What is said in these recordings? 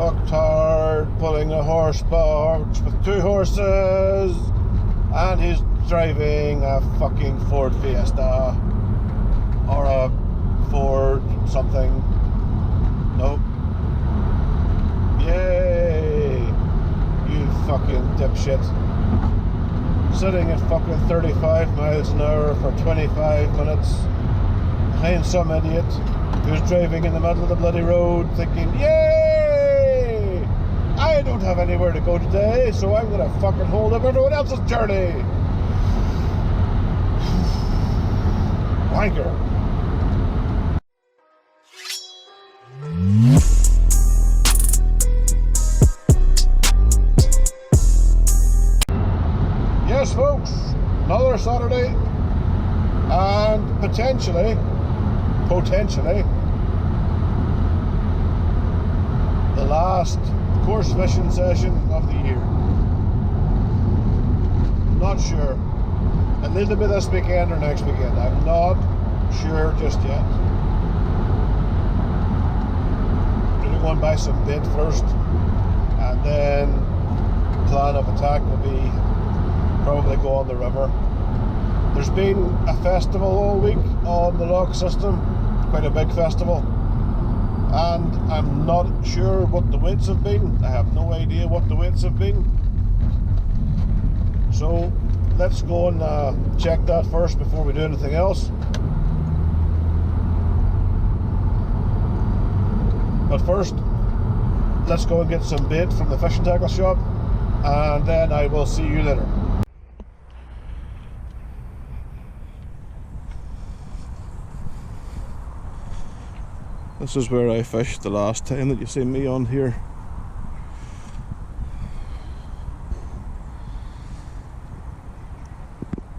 fucktard pulling a horse box with 2 horses, and he's driving a fucking Ford Fiesta or a Ford something. Nope. Yay! You fucking dipshit. Sitting at fucking 35 miles an hour for 25 minutes behind some idiot who's driving in the middle of the bloody road thinking, yay! I don't have anywhere to go today, so I'm gonna fucking hold up everyone else's journey. Wanker. Yes, folks, another Saturday, and potentially, the last coarse fishing session of the year. Not sure. It'll be this weekend or next weekend. I'm not sure just yet. I'm going to go and buy some bait first, and then plan of attack will be probably go on the river. There's been a festival all week on the lock system, quite a big festival, and I'm not sure what the weights have been. I have no idea what the weights have been. So let's go and check that first before we do anything else. But first, let's go and get some bait from the fishing tackle shop, and then I will see you later. This is where I fished the last time that you see me on here.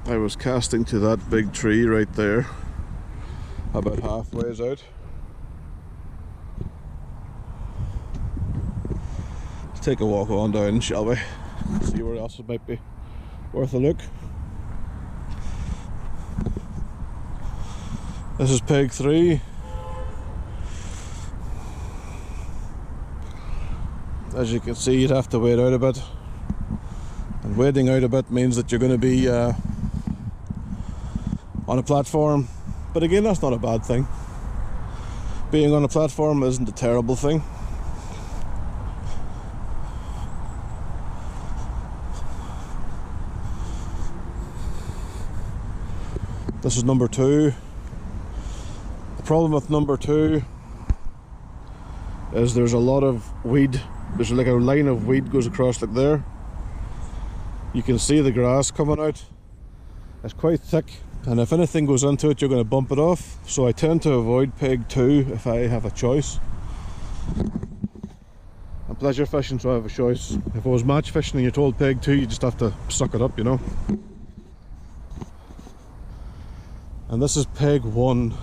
I was casting to that big tree right there, about halfway out. Let's take a walk on down, shall we? See where else it might be worth a look. This is Pike I. As you can see, you'd have to wait out a bit, and waiting out a bit means that you're going to be on a platform, but again, that's not a bad thing. Being on a platform isn't a terrible thing. This is number 2. The problem with number 2 is there's a lot of weed. There's like a line of weed goes across like there. You can see the grass coming out. It's quite thick, and if anything goes into it, you're going to bump it off. So I tend to avoid Pike 2 if I have a choice. I'm pleasure fishing, so I have a choice. If I was match fishing and you're told Pike 2, you just have to suck it up, you know. And this is Pike 1.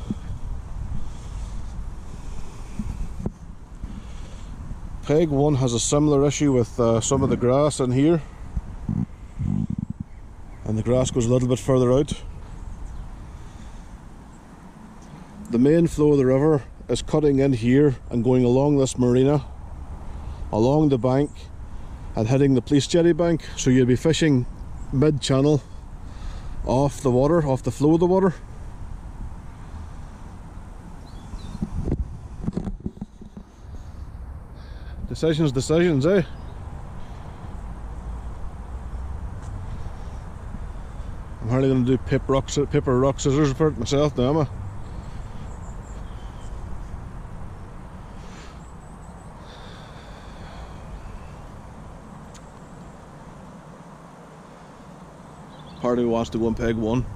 Pike 1 has a similar issue with some of the grass in here, and the grass goes a little bit further out. The main flow of the river is cutting in here and going along this marina, along the bank, and hitting the police jetty bank, so you'll be fishing mid-channel off the water, off the flow of the water. Decisions, eh? I'm hardly going to do paper, rock, scissors for it myself now, am I? Part of me wants to go and Pike 1.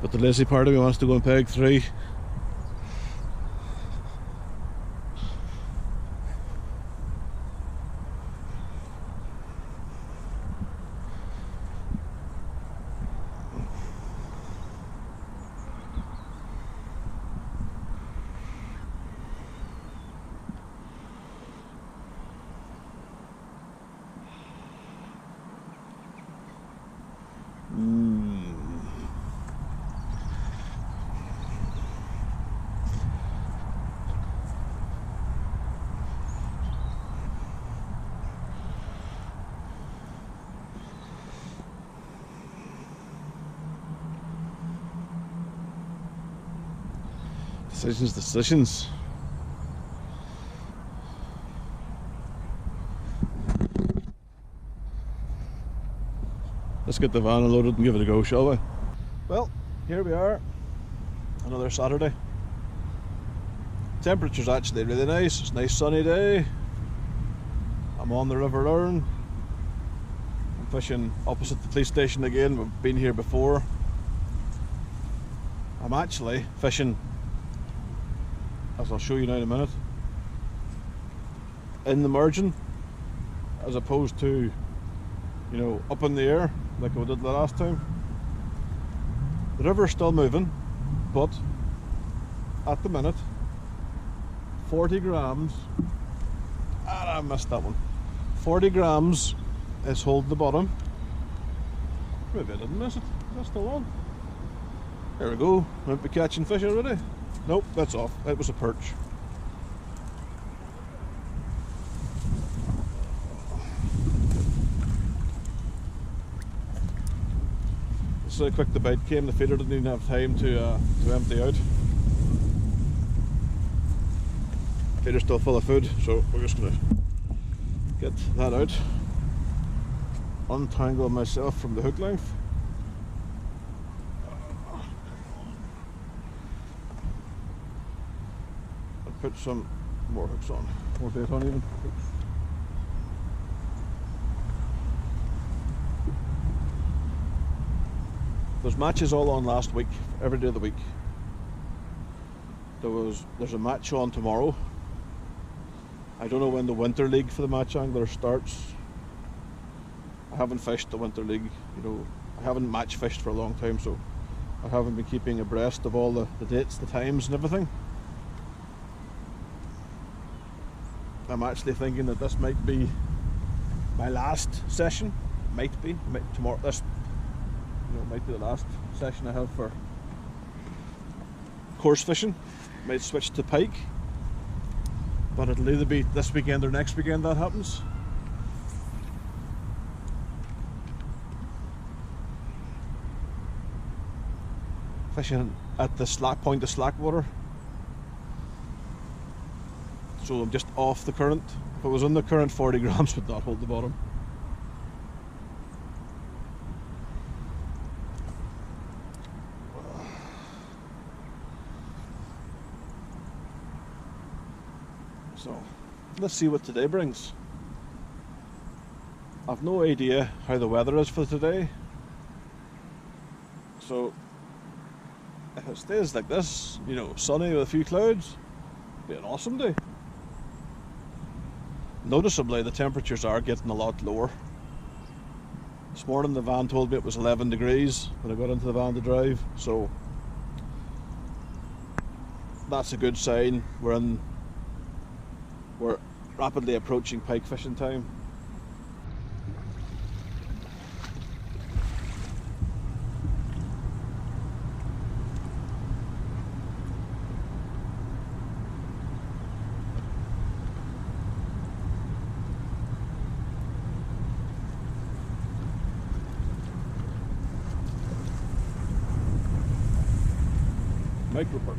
But the lazy part of me wants to go and Pike 3. Decisions. Let's get the van unloaded and give it a go, shall we? Well, here we are. Another Saturday. Temperature's actually really nice. It's a nice sunny day. I'm on the River Erne. I'm fishing opposite the police station again. We've been here before. I'm actually fishing, as I'll show you now in a minute, in the margin, as opposed to, you know, up in the air like we did the last time. The river's still moving, but at the minute 40 grams, I missed that one. 40 grams is holding the bottom. Maybe I didn't miss it. Is that still on? There we go. Might be catching fish already. Nope, that's off. It was a perch. That's how quick the bite came. The feeder didn't even have time to empty out. Feeder's still full of food, so we're just gonna get that out. Untangle myself from the hook length. And put some more hooks on. More bait on even. There's matches all on last week, every day of the week. There's a match on tomorrow. I don't know when the winter league for the match angler starts. I haven't fished the winter league, you know, I haven't match fished for a long time, so I haven't been keeping abreast of all the dates, the times and everything. I'm actually thinking that this might be my last session. Tomorrow, this, you know, might be the last session I have for coarse fishing. Might switch to pike, but it'll either be this weekend or next weekend that happens. Fishing at the slack point of slack water, so I'm just off the current. If it was on the current, 40 grams would not hold the bottom. So let's see what today brings. I've no idea how the weather is for today, so if it stays like this, you know, sunny with a few clouds, it'll be an awesome day. Noticeably the temperatures are getting a lot lower. This morning the van told me it was 11 degrees when I got into the van to drive, so that's a good sign. We're rapidly approaching pike fishing time. Micro perch.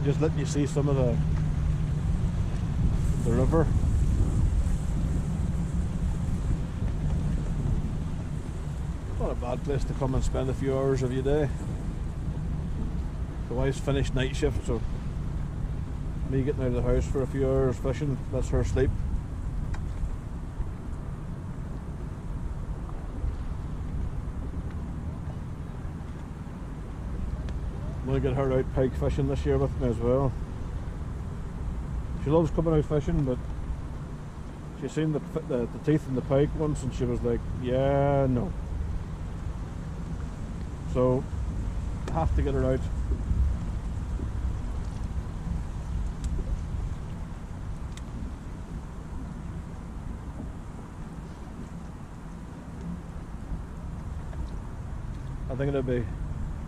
Just letting you see some of the river. Not a bad place to come and spend a few hours of your day. The wife's finished night shift, so me getting out of the house for a few hours fishing, that's her sleep. I'm going to get her out pike fishing this year with me as well. She loves coming out fishing, but she's seen the teeth in the pike once and she was like, yeah, no. So I have to get her out. I think it'll be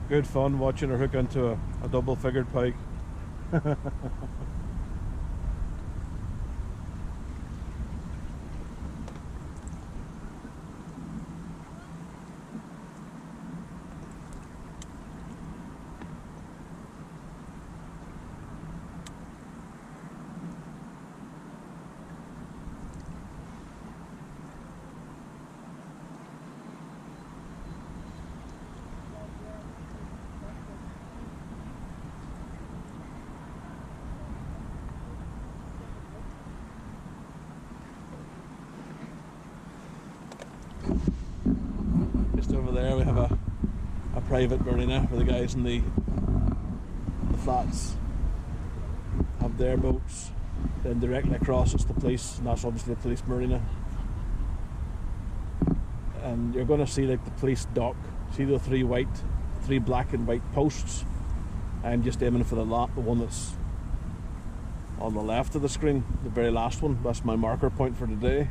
good fun watching her hook into a double-figured pike. Just over there we have a private marina where the guys in the flats have their boats. Then directly across it's the police, and that's obviously the police marina. And you're going to see like the police dock. See the three black and white posts? I'm just aiming for the one that's on the left of the screen, the very last one. That's my marker point for today.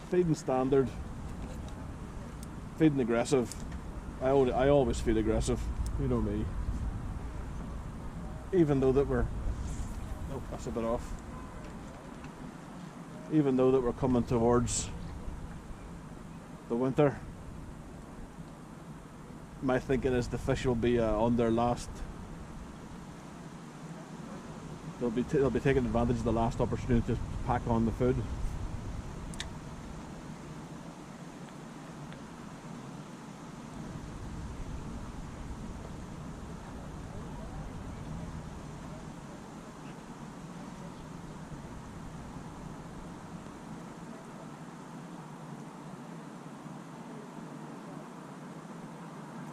Feeding standard, feeding aggressive. I always feed aggressive, you know me. Even though that we're, oh, that's a bit off. Even though that we're coming towards the winter, my thinking is the fish will be on their last. They'll be taking advantage of the last opportunity to pack on the food.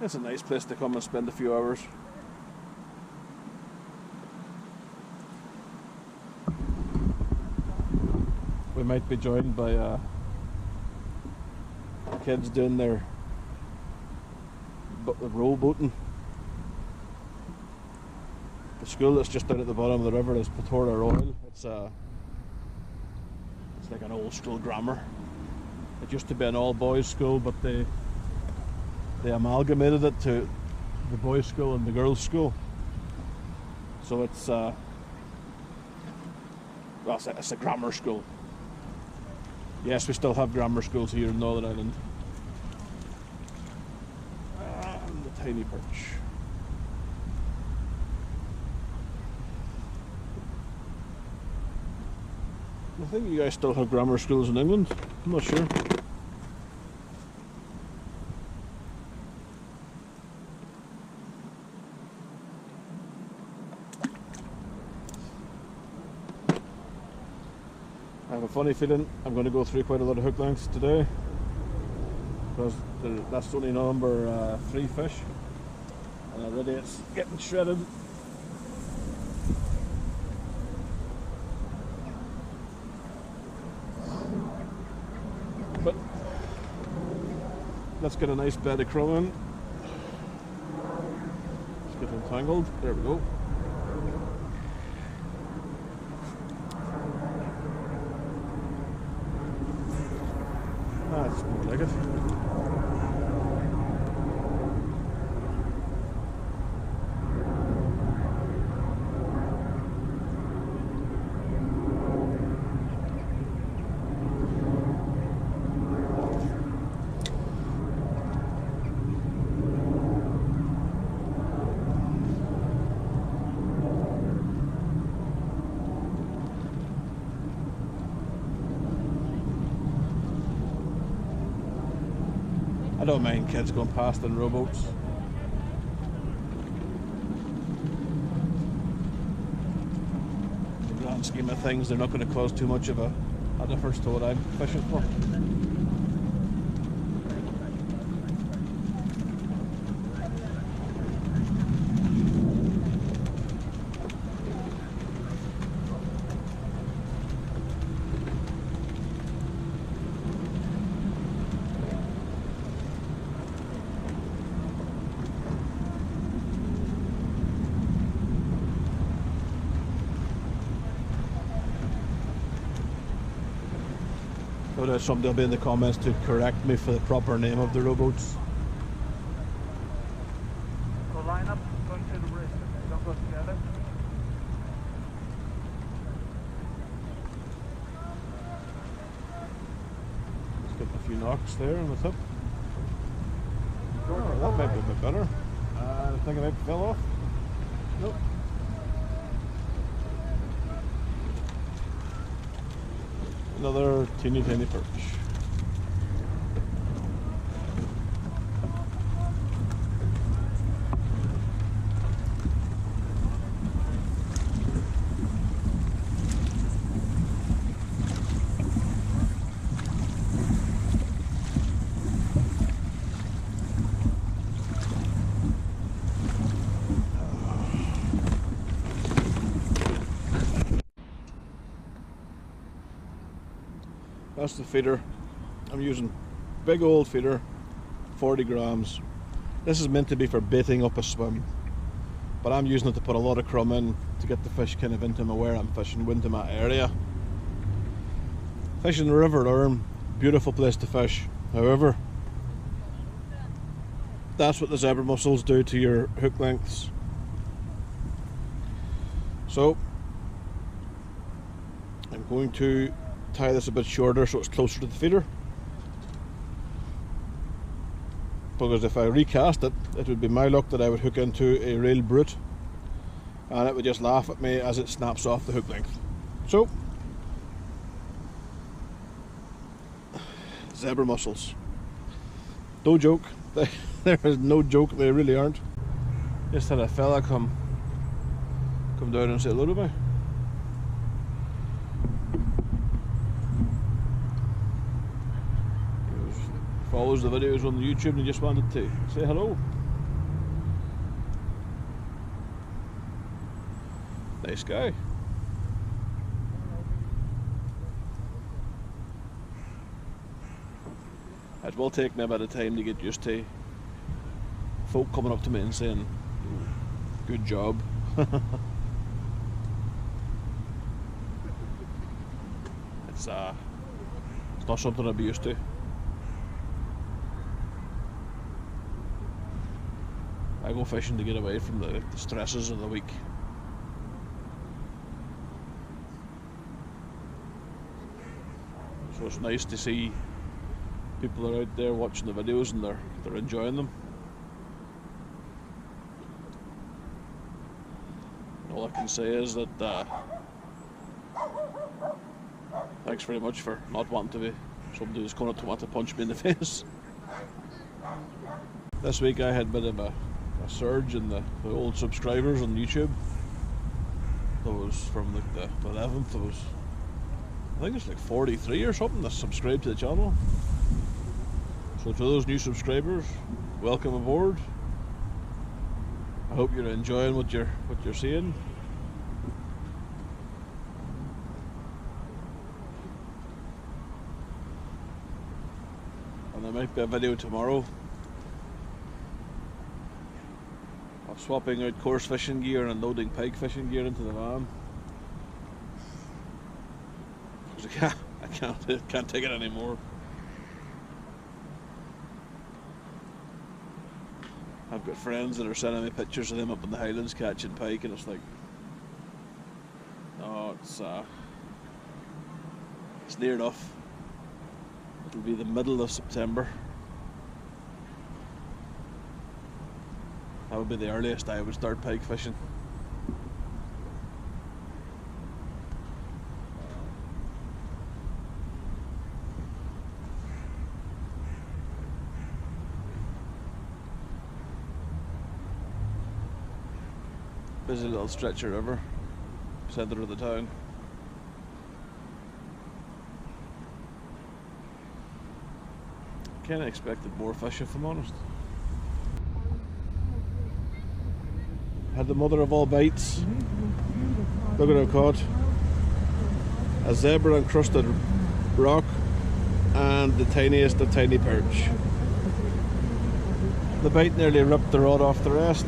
It's a nice place to come and spend a few hours. We might be joined by kids doing their rowboating. The school that's just down at the bottom of the river is Patora Royal. It's like an old school grammar. It used to be an all boys school, but they amalgamated it to the boys' school and the girls' school. So it's it's a grammar school. Yes, we still have grammar schools here in Northern Ireland. And the tiny perch. I think you guys still have grammar schools in England. I'm not sure. I have a funny feeling I'm going to go through quite a lot of hook lengths today, because that's only number 3 fish, and already it's getting shredded. But let's get a nice bed of crumb in. Let's get entangled. There we go. That's more like it. I don't mind kids going past in rowboats. In the grand scheme of things, they're not going to cause too much of a difference to what I'm fishing for. Somebody will be in the comments to correct me for the proper name of the rowboats. few knocks there on the tip. Oh, that might be a bit better. I think it might fell off. Nope. Another teeny tiny perch. That's the feeder. I'm using big old feeder, 40 grams. This is meant to be for baiting up a swim, but I'm using it to put a lot of crumb in to get the fish kind of into where I'm fishing, into my area. Fishing the River Lurn, beautiful place to fish. However, that's what the zebra mussels do to your hook lengths. So I'm going to tie this a bit shorter so it's closer to the feeder, because if I recast it, it would be my luck that I would hook into a real brute and it would just laugh at me as it snaps off the hook length. So, zebra mussels, no joke. There is no joke, they really aren't. Just had a fella come down and say hello to me. Follows the videos on the YouTube and he just wanted to say hello. Nice guy. It will take me a bit of time to get used to folk coming up to me and saying, good job. It's not something I'd be used to. I go fishing to get away from the stresses of the week. So it's nice to see people are out there watching the videos and they're enjoying them. All I can say is that thanks very much for not wanting to be somebody who's going to want to punch me in the face. This week I had a bit of a surge in the old subscribers on YouTube. That was from like the 11th. There was, I think it's like 43 or something that subscribed to the channel. So to those new subscribers, welcome aboard. I hope you're enjoying what you're seeing. And there might be a video tomorrow of swapping out coarse fishing gear and loading pike fishing gear into the van. Because I can't take it anymore. I've got friends that are sending me pictures of them up in the Highlands catching pike, and it's like, oh, it's near enough. It'll be the middle of September. That would be the earliest I would start pike fishing. Busy little stretch of river, centre of the town. Kinda expected more fish, if I'm honest. Had the mother of all bites. Look what I've caught. A zebra encrusted rock and the tiniest of tiny perch. The bite nearly ripped the rod off the rest.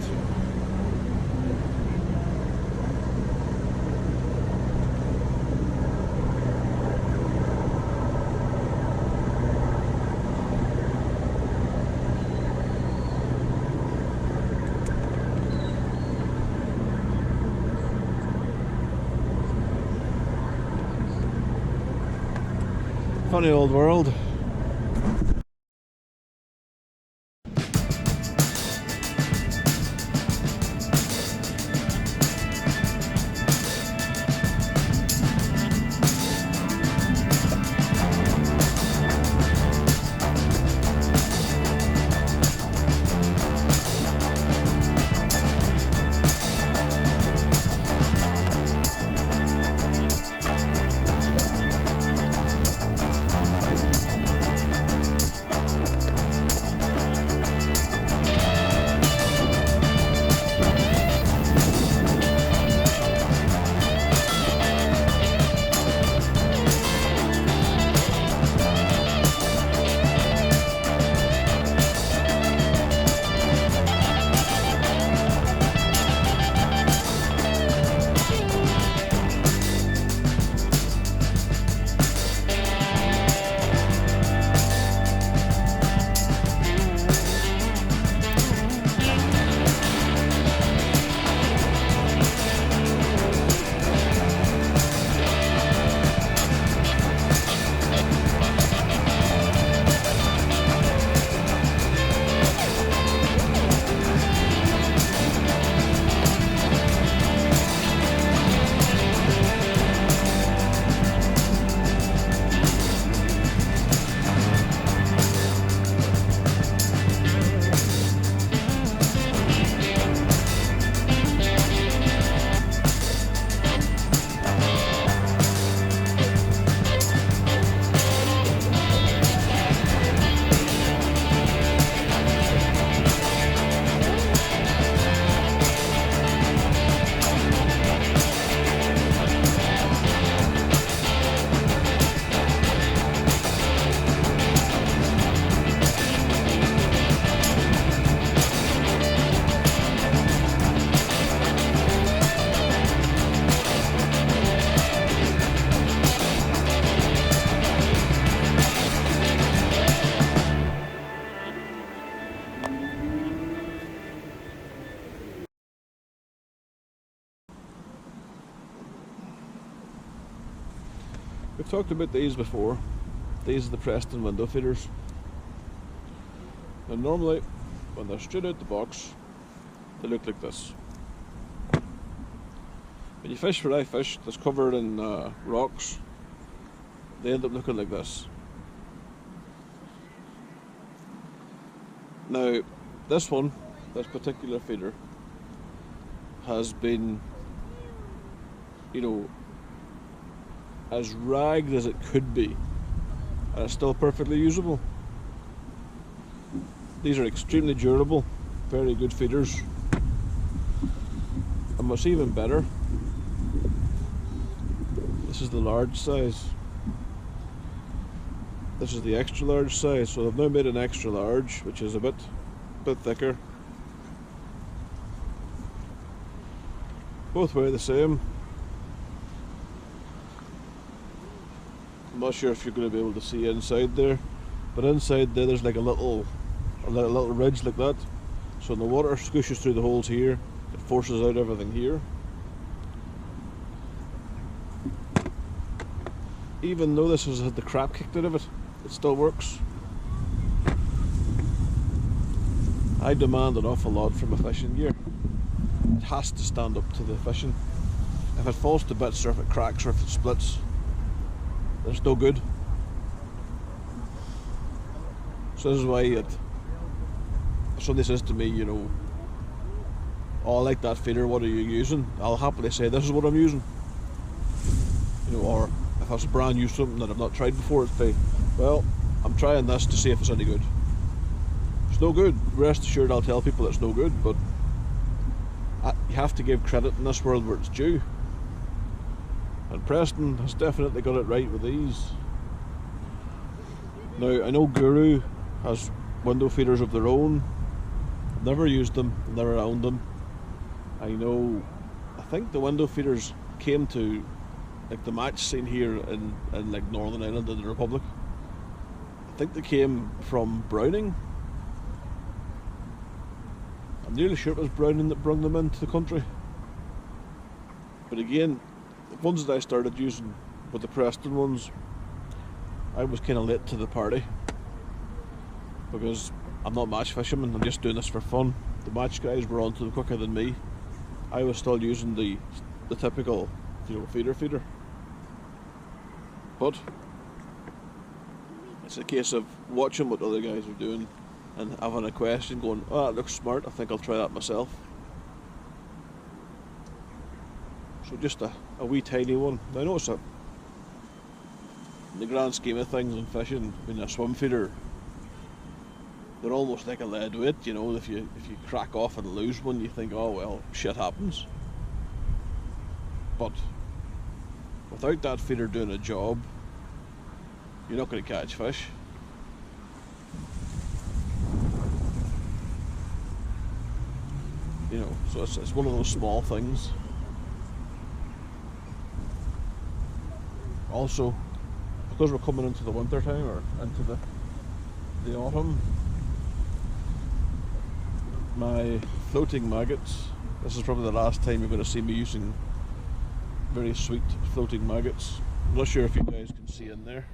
Funny old world. We've talked about these before. These are the Preston window feeders. And normally, when they're straight out the box, they look like this. When you fish for fish that's covered in rocks, they end up looking like this. Now, this one, this particular feeder, has been, you know, as ragged as it could be, and it's still perfectly usable. These are extremely durable, very good feeders. And what's even better, this is the large size. This is the extra large size, so they've now made an extra large, which is a bit thicker. Both weigh the same. I'm not sure if you're going to be able to see inside there, but inside there there's like a little ridge like that. So when the water scooshes through the holes here, it forces out everything here. Even though this has had the crap kicked out of it, it still works. I demand an awful lot from a fishing gear. It has to stand up to the fishing. If it falls to bits, or if it cracks, or if it splits, it's no good. So this is why if somebody says to me, you know, oh, I like that feeder, what are you using? I'll happily say this is what I'm using. You know, or if it's brand new something that I've not tried before, it's say, well, I'm trying this to see if it's any good. If it's no good, rest assured I'll tell people it's no good, but you have to give credit in this world where it's due. And Preston has definitely got it right with these. Now, I know Guru has window feeders of their own. I've never used them, never owned them. I think the window feeders came to like the match scene here in like Northern Ireland in the Republic. I think they came from Browning. I'm nearly sure it was Browning that brought them into the country. But again, the ones that I started using with the Preston ones, I was kind of late to the party. because I'm not match fisherman, I'm just doing this for fun. The match guys were onto them quicker than me. I was still using the typical, feeder. But it's a case of watching what other guys are doing and having a question, going, "Oh, that looks smart, I think I'll try that myself." So just a wee tiny one. I notice that in the grand scheme of things in fishing, when a swim feeder, they're almost like a lead weight, if you crack off and lose one, you think, oh well, shit happens. But without that feeder doing a job, you're not going to catch fish. So it's one of those small things. Also, because we're coming into the winter time, or into the autumn, my floating maggots, this is probably the last time you're going to see me using very sweet floating maggots. I'm not sure if you guys can see in there.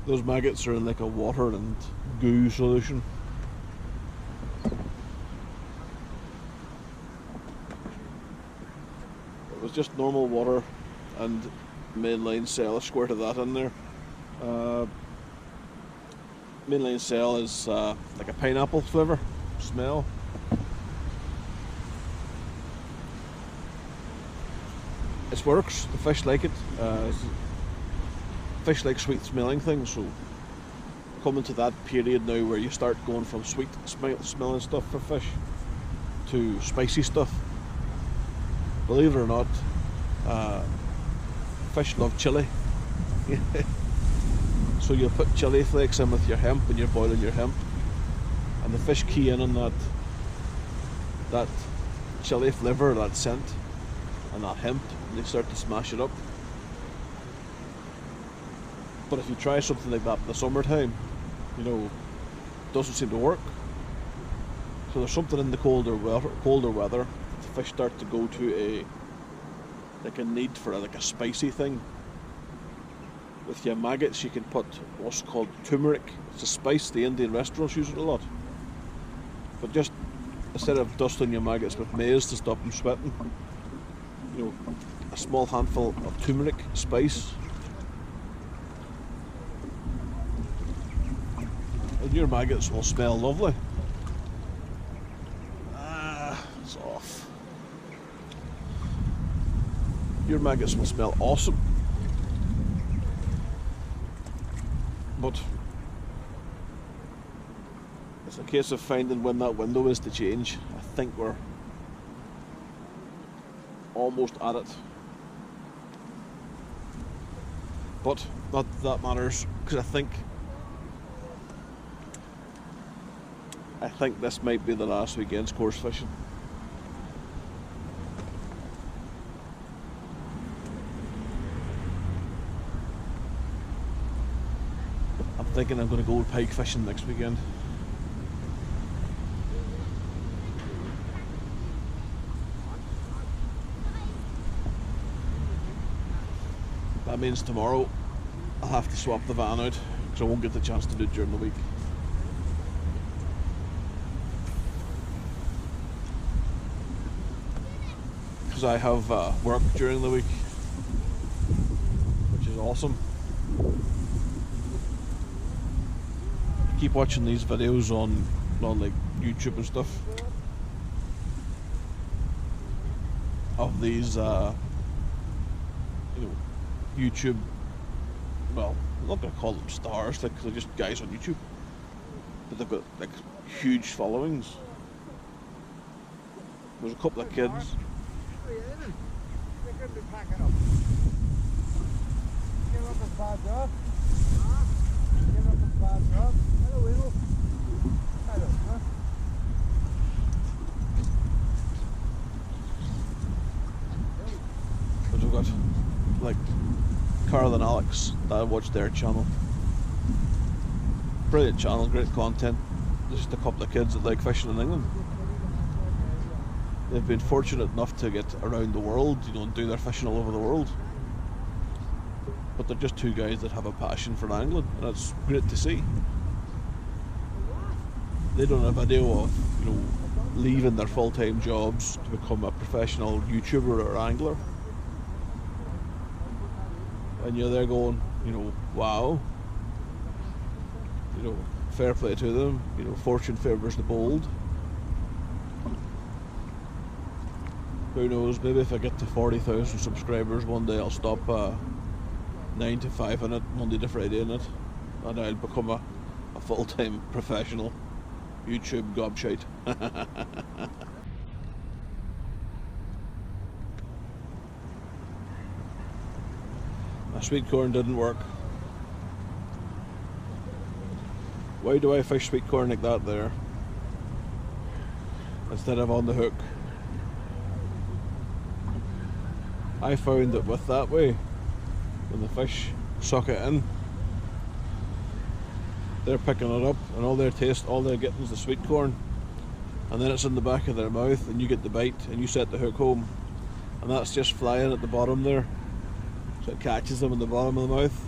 Those maggots are in like a water and goo solution. It was just normal water and mainline cell. I squirted that in there. Mainline cell is like a pineapple flavour smell. It works, the fish like it. Fish like sweet smelling things, so coming to that period now where you start going from sweet smelling stuff for fish to spicy stuff. Believe it or not, fish love chili. So you'll put chili flakes in with your hemp when you're boiling your hemp, and the fish key in on that chili flavour, that scent, and that hemp, and they start to smash it up. But if you try something like that in the summertime, it doesn't seem to work. So there's something in the colder weather, the fish start to go to a need for a spicy thing. With your maggots, you can put what's called turmeric. It's a spice. The Indian restaurants use it a lot. But just instead of dusting your maggots with maize to stop them sweating, a small handful of turmeric spice, and your maggots will smell lovely. It's off. Your maggots will smell awesome. But it's a case of finding when that window is to change. I think we're almost at it. But not that matters, because I think this might be the last weekend's coarse fishing. I'm thinking I'm going to go pike fishing next weekend. That means tomorrow I'll have to swap the van out, because I won't get the chance to do it during the week. Because I have work during the week, which is awesome. Keep watching these videos on like YouTube and stuff of these YouTube, well, I'm not going to call them stars, they're just guys on YouTube, but they've got like huge followings. There's a couple of kids. But we've got like Carl and Alex that I watch their channel. Brilliant channel, great content. There's just a couple of kids that like fishing in England. They've been fortunate enough to get around the world, and do their fishing all over the world. but they're just two guys that have a passion for angling, and it's great to see. They don't have a idea of, you know, leaving their full-time jobs to become a professional YouTuber or angler. And you're there going, you know, wow. You know, fair play to them. You know, fortune favours the bold. Who knows, maybe if I get to 40,000 subscribers one day I'll stop 9 to 5 in it, Monday to Friday in it, and I'll become a full-time professional YouTube gobshite. My sweet corn didn't work. Why do I fish sweet corn like that there instead of on the hook? I found that with that way, when the fish suck it in, they're picking it up, and all they're getting is the sweet corn, and then it's in the back of their mouth, and you get the bite, and you set the hook home, and that's just flying at the bottom there, so it catches them in the bottom of the mouth.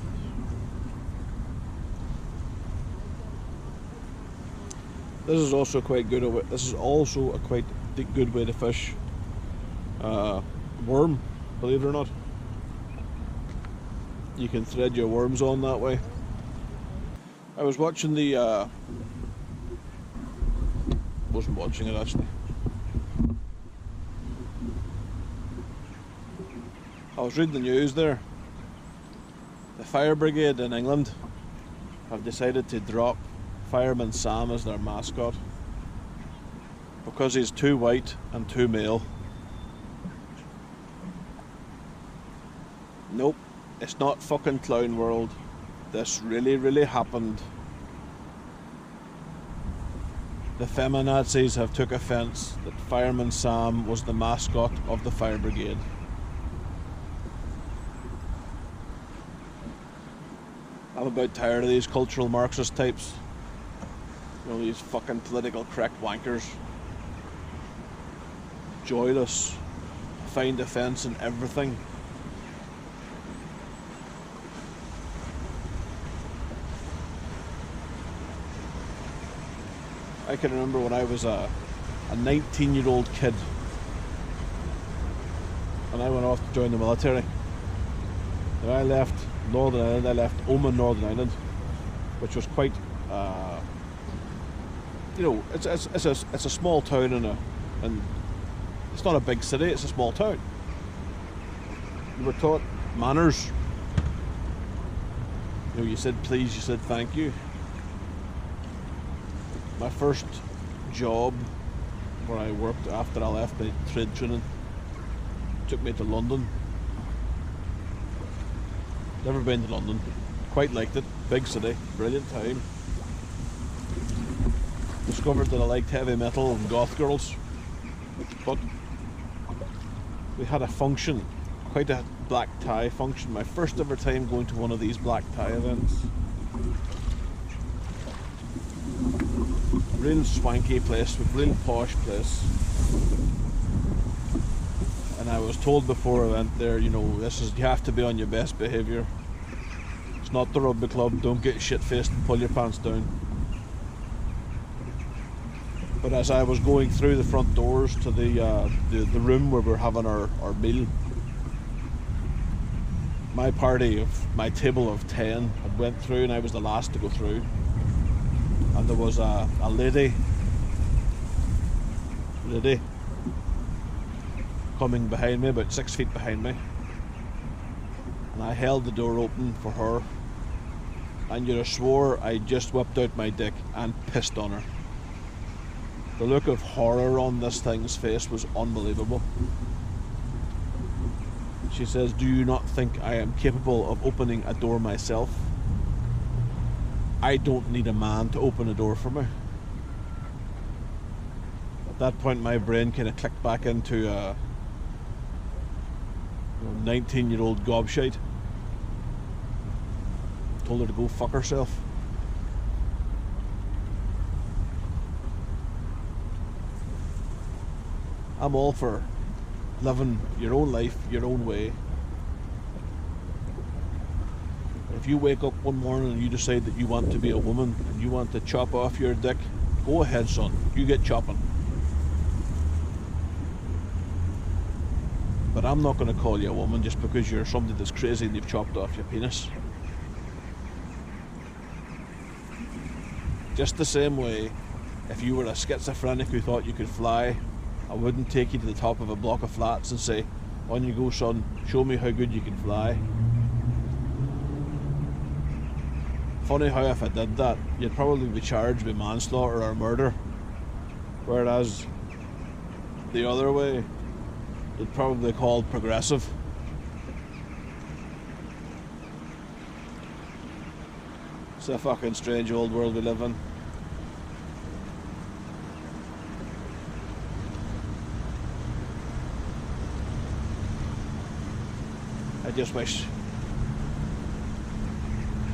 This is also quite good. This is also a quite good way to fish worm. Believe it or not, you can thread your worms on that way. I was watching the wasn't watching it actually. I was reading the news there. The fire brigade in England have decided to drop Fireman Sam as their mascot because he's too white and too male. Nope, it's not fucking Clown World. This really happened. The feminazis have took offence that Fireman Sam was the mascot of the fire brigade. I'm about tired of these cultural Marxist types. You know, these fucking political correct wankers. Joyless. Find offence in everything. I can remember when I was a 19-year-old kid and I went off to join the military. And I left Northern Ireland, I left Omagh, Northern Ireland, which was quite, you know, it's a small town and it's not a big city, it's a small town. You were taught manners. You know, you said please, you said thank you. My first job where I worked after I left my trade training took me to London. Never been to London. Quite liked it. Big city. Brilliant time. Discovered that I liked heavy metal and goth girls. But we had a function. Quite a black tie function. My first ever time going to one of these black tie events. Real swanky place, real posh place. And I was told before I went there, you know, you have to be on your best behaviour. It's not the rugby club, don't get shit-faced and pull your pants down. But as I was going through the front doors to the room where we're having our meal, my table of 10 had went through and I was the last to go through. And there was a lady coming behind me, about 6 feet behind me, and I held the door open for her, and you'd have swore I just whipped out my dick and pissed on her. The look of horror on this thing's face was unbelievable. She says, "Do you not think I am capable of opening a door myself? I don't need a man to open a door for me." At that point my brain kind of clicked back into 19-year-old gobshite. Told her to go fuck herself. I'm all for living your own life, your own way. if you wake up one morning and you decide that you want to be a woman and you want to chop off your dick, go ahead, son. You get chopping. But I'm not going to call you a woman just because you're somebody that's crazy and you've chopped off your penis. Just the same way, if you were a schizophrenic who thought you could fly, I wouldn't take you to the top of a block of flats and say, on you go, son, show me how good you can fly. Funny how if I did that, you'd probably be charged with manslaughter or murder. Whereas the other way, you'd probably call progressive. It's a fucking strange old world we live in. I just wish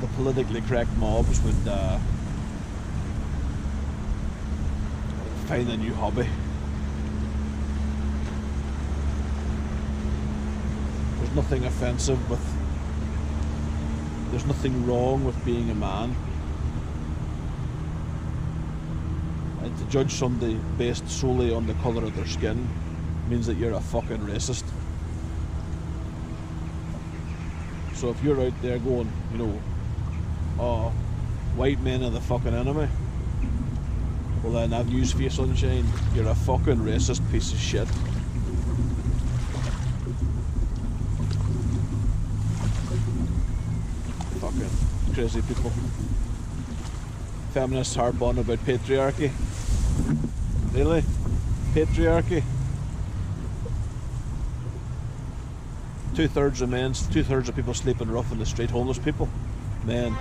the politically correct mobs would find a new hobby. There's nothing offensive with, there's nothing wrong with being a man. And to judge somebody based solely on the colour of their skin means that you're a fucking racist. So if you're out there going, you know, oh, white men are the fucking enemy, well then I've news for you, sunshine. You're a fucking racist piece of shit. Fucking crazy people. Feminists harp on about patriarchy. Really? Patriarchy? 2/3 of men, 2/3 of people sleeping rough in the street, homeless people, men.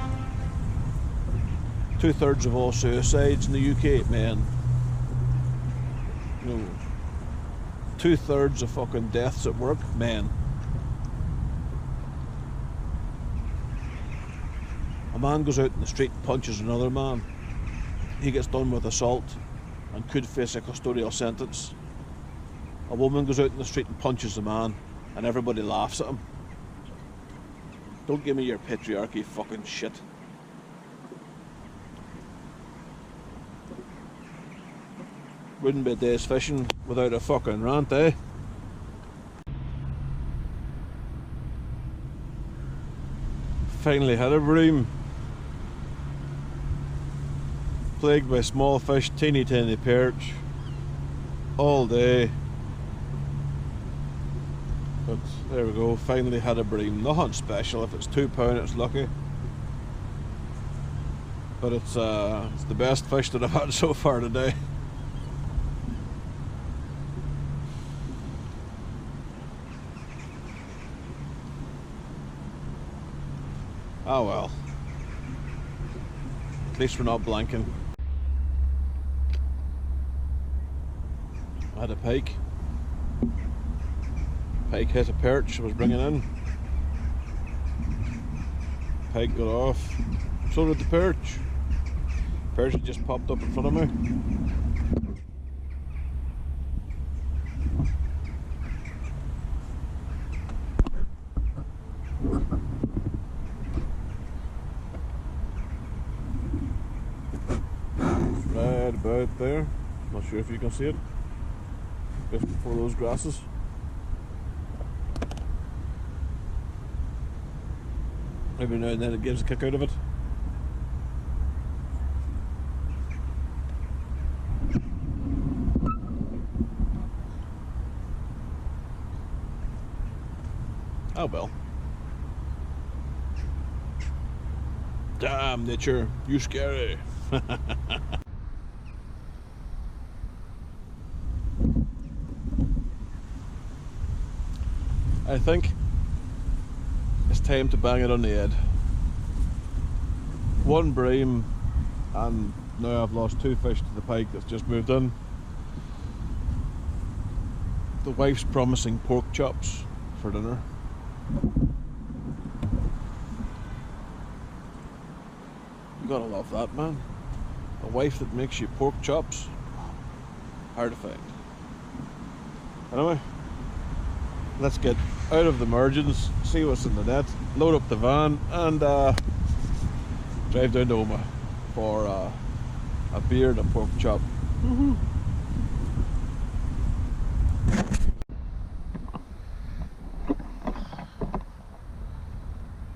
2/3 of all suicides in the UK, men. You know, 2/3 of fucking deaths at work, men. A man goes out in the street and punches another man. He gets done with assault and could face a custodial sentence. A woman goes out in the street and punches a man and everybody laughs at him. Don't give me your patriarchy fucking shit. Wouldn't be a day's fishing without a fucking rant, eh? Finally had a bream. Plagued by small fish, teeny tiny perch, all day. But there we go, finally had a bream. Nothing special, if it's £2 it's lucky. But it's the best fish that I've had so far today. Oh well. At least we're not blanking. I had a pike. Pike hit a perch I was bringing in. Pike got off. So did the perch. Perch had just popped up in front of me. Right about there. Not sure if you can see it. Just before those grasses. Every now and then it gives a kick out of it. Oh well. Damn nature, you scary. I think it's time to bang it on the head. One bream, and now I've lost 2 fish to the pike that's just moved in. The wife's promising pork chops for dinner. You gotta love that, man. A wife that makes you pork chops. Hard to find. Anyway, let's get out of the margins, see what's in the net, load up the van, and drive down to Oma for a beer and a pork chop.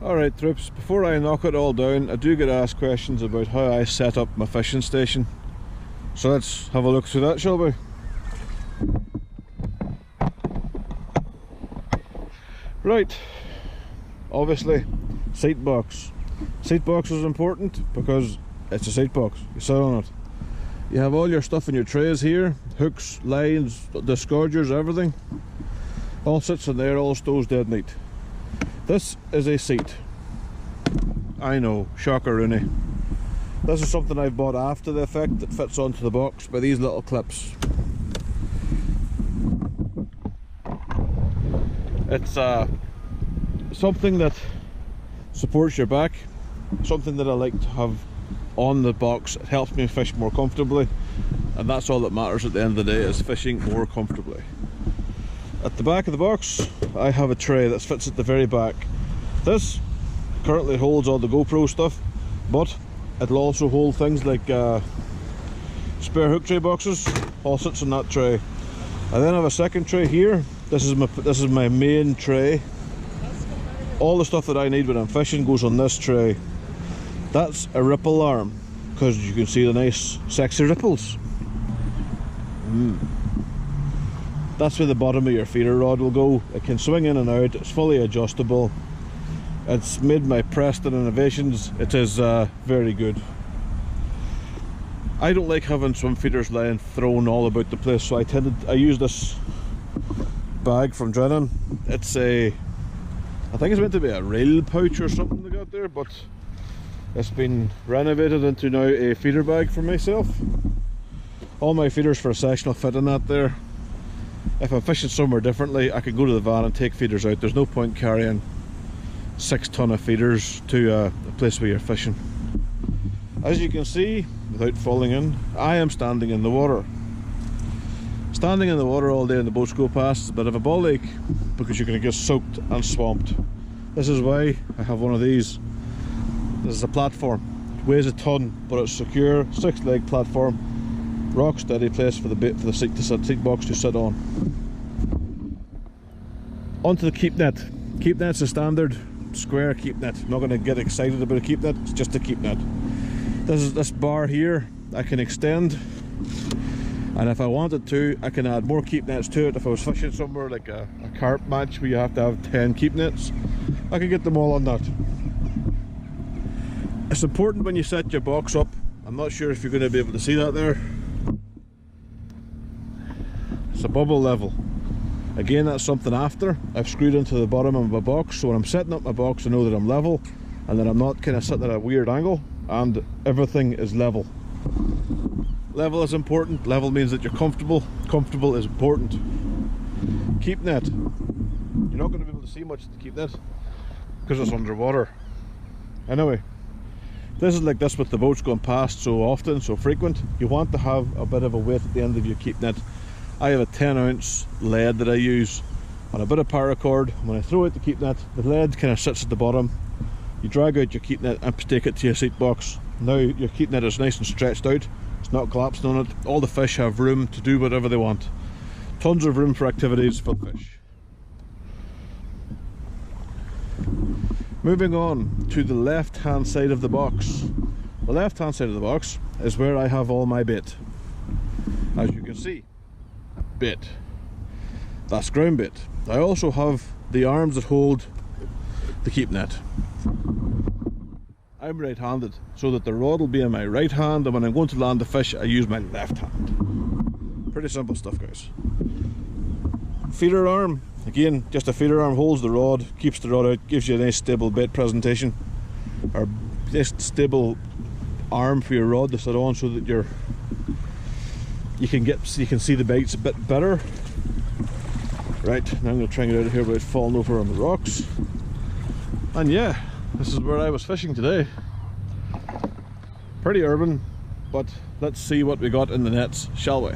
Alright troops, before I knock it all down, I do get asked questions about how I set up my fishing station. So let's have a look through that, shall we? Right, obviously, seat box. Seat box is important because it's a seat box, you sit on it. You have all your stuff in your trays here, hooks, lines, disgorgers, everything. All sits in there, all stows dead neat. This is a seat. I know, shocker Rooney. This is something I bought after the effect that fits onto the box by these little clips. It's something that supports your back, something that I like to have on the box. It helps me fish more comfortably, and that's all that matters at the end of the day, is fishing more comfortably. At the back of the box I have a tray that fits at the very back. This currently holds all the GoPro stuff, but it'll also hold things like spare hook tray boxes, all sits in that tray. I then have a second tray here. This is my main tray. All the stuff that I need when I'm fishing goes on this tray. That's a ripple arm, because you can see the nice sexy ripples. That's where the bottom of your feeder rod will go. It can swing in and out, it's fully adjustable. It's made by Preston Innovations. It is very good. I don't like having swim feeders lying thrown all about the place, so I use this bag from Drennan. It's I think it's meant to be a rail pouch or something they got there, but it's been renovated into now a feeder bag for myself. All my feeders for a sectional fit in that there. If I'm fishing somewhere differently, I can go to the van and take feeders out. There's no point carrying 6 ton of feeders to a place where you're fishing. As you can see, without falling in, I am standing in the water. Standing in the water all day in the boats go past is a bit of a ball ache, because you're going to get soaked and swamped. This is why I have one of these. This is a platform. It weighs a ton, but it's secure, 6-leg platform, rock steady place for the seat box to sit on. Onto the keep net. Keep net's a standard square keep net. I'm not going to get excited about a keep net, it's just a keep net. This bar here I can extend, and if I wanted to I can add more keep nets to it. If I was fishing somewhere like a carp match where you have to have 10 keep nets, I can get them all on that. It's important when you set your box up. I'm not sure if you're going to be able to see that there. It's a bubble level. Again, that's something after I've screwed into the bottom of my box, so when I'm setting up my box I know that I'm level and that I'm not kind of sitting at a weird angle, and everything is level. Level is important. Level means that you're comfortable. Comfortable is important. Keep net. You're not going to be able to see much of the keep net because it's underwater. Anyway, this is like this with the boats going past so often, so frequent. You want to have a bit of a weight at the end of your keep net. I have a 10-ounce lead that I use on a bit of paracord. When I throw out the keep net, the lead kind of sits at the bottom. You drag out your keep net and take it to your seat box. Now your keep net is nice and stretched out. It's not collapsing on it. All the fish have room to do whatever they want. Tons of room for activities for the fish. Moving on to the left hand side of the box. The left hand side of the box is where I have all my bait. As you can see, bait. That's ground bait. I also have the arms that hold the keep net. I'm right-handed, so that the rod will be in my right hand, and when I'm going to land the fish I use my left hand. Pretty simple stuff, guys. Feeder arm, again, just a feeder arm holds the rod, keeps the rod out, gives you a nice stable bait presentation, or nice stable arm for your rod to sit on, so that you can see the baits a bit better. Right, now I'm going to try and get out of here without falling over on the rocks. And yeah, this is where I was fishing today. Pretty urban, but let's see what we got in the nets, shall we?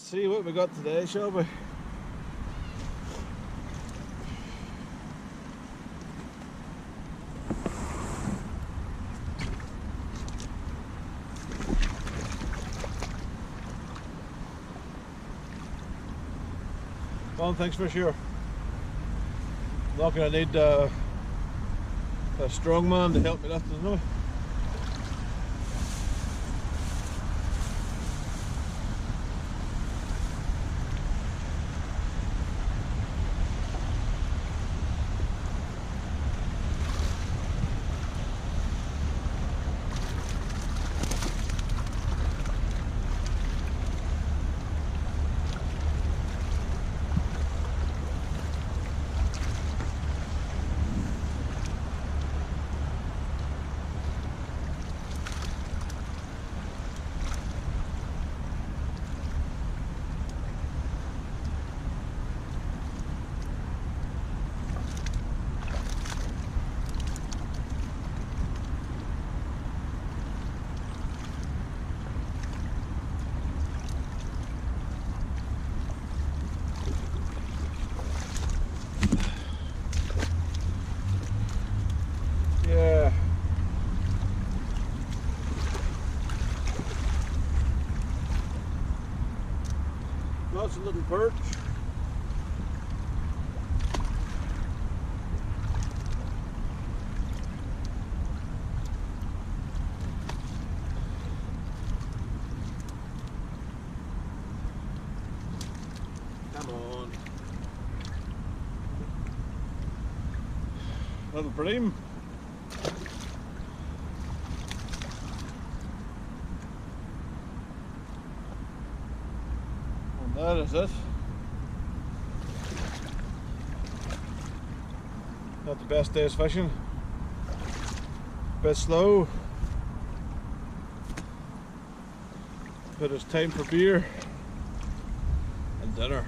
Let's see what we got today, shall we? One thing's for sure, I'm not going to need a strong man to help me lift it, no. Yeah. Lots of little perch. Come on. Little bream. That is it. Not the best day's fishing. Bit slow. But it's time for beer and dinner.